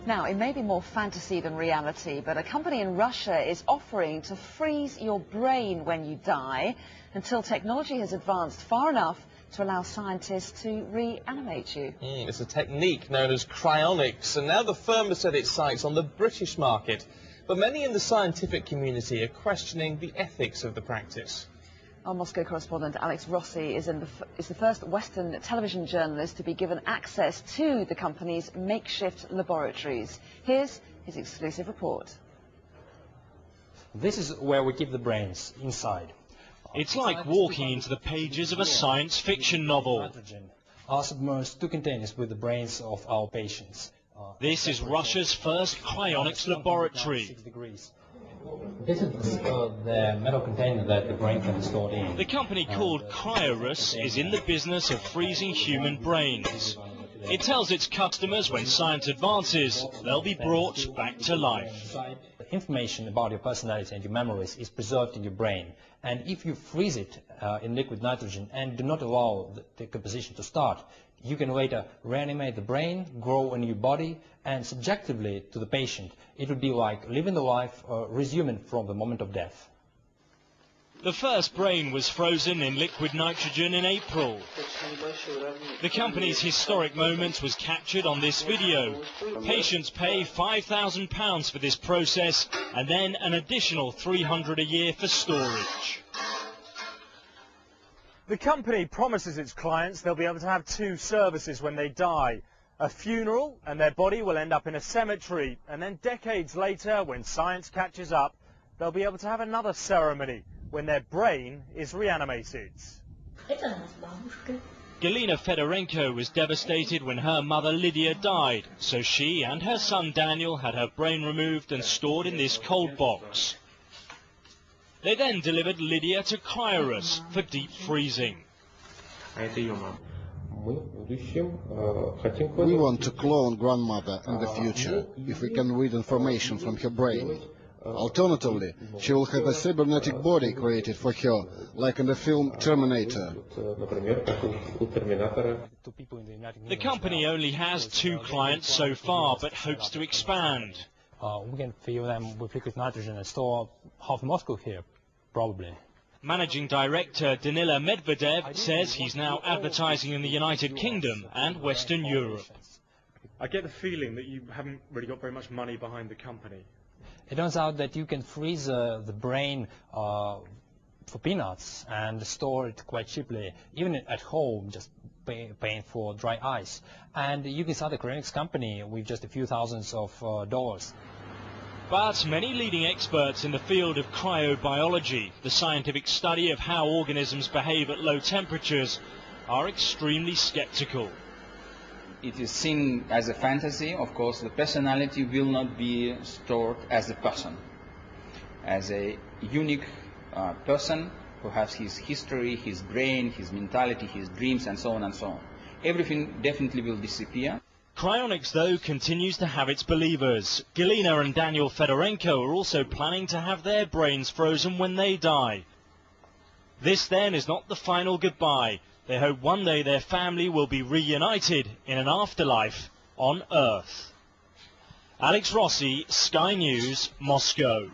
Now, it may be more fantasy than reality, but a company in Russia is offering to freeze your brain when you die until technology has advanced far enough to allow scientists to reanimate you. It's a technique known as cryonics, and now the firm has set its sights on the British market. But many in the scientific community are questioning the ethics of the practice. Our Moscow correspondent Alex Rossi is the first Western television journalist to be given access to the company's makeshift laboratories. Here's his exclusive report. This is where we keep the brains, inside. It's like walking into the pages of a science fiction novel. Are submerged 2 containers with the brains of our patients. This is Russia's first cryonics laboratory. This is the metal container that the brain can be stored in. The company called KrioRus is in the business of freezing human brains. It tells its customers when science advances, they'll be brought back to life. Information about your personality and your memories is preserved in your brain, and if you freeze it in liquid nitrogen and do not allow the decomposition to start, you can later reanimate the brain, grow a new body, and subjectively to the patient it would be like living the life resuming from the moment of death. The first brain was frozen in liquid nitrogen in April. The company's historic moment was captured on this video. Patients pay £5,000 for this process and then an additional $300 a year for storage. The company promises its clients they'll be able to have 2 services when they die. A funeral, and their body will end up in a cemetery, and then decades later, when science catches up, they'll be able to have another ceremony when their brain is reanimated. Galina Fedorenko was devastated when her mother Lydia died, so she and her son Daniel had her brain removed and stored in this cold box. They then delivered Lydia to KrioRus for deep freezing. We want to clone grandmother in the future, if we can read information from her brain. Alternatively, she will have a cybernetic body created for her, like in the film Terminator. The company only has 2 clients so far, but hopes to expand. We can fill them with liquid nitrogen and store half Moscow here, probably. Managing Director Danila Medvedev says he's now advertising in the United Kingdom and Western Europe. I get the feeling that you haven't really got very much money behind the company. It turns out that you can freeze the brain for peanuts and store it quite cheaply, even at home, just paying for dry ice. And you can start a Cryonics company with just a few thousands of dollars. But many leading experts in the field of cryobiology, the scientific study of how organisms behave at low temperatures, are extremely skeptical. It is seen as a fantasy. Of course, the personality will not be stored as a person, as a unique person who has his history, his brain, his mentality, his dreams, and so on and so on. Everything definitely will disappear. Cryonics, though, continues to have its believers. Galina and Daniel Fedorenko are also planning to have their brains frozen when they die. This, then, is not the final goodbye. They hope one day their family will be reunited in an afterlife on Earth. Alex Rossi, Sky News, Moscow.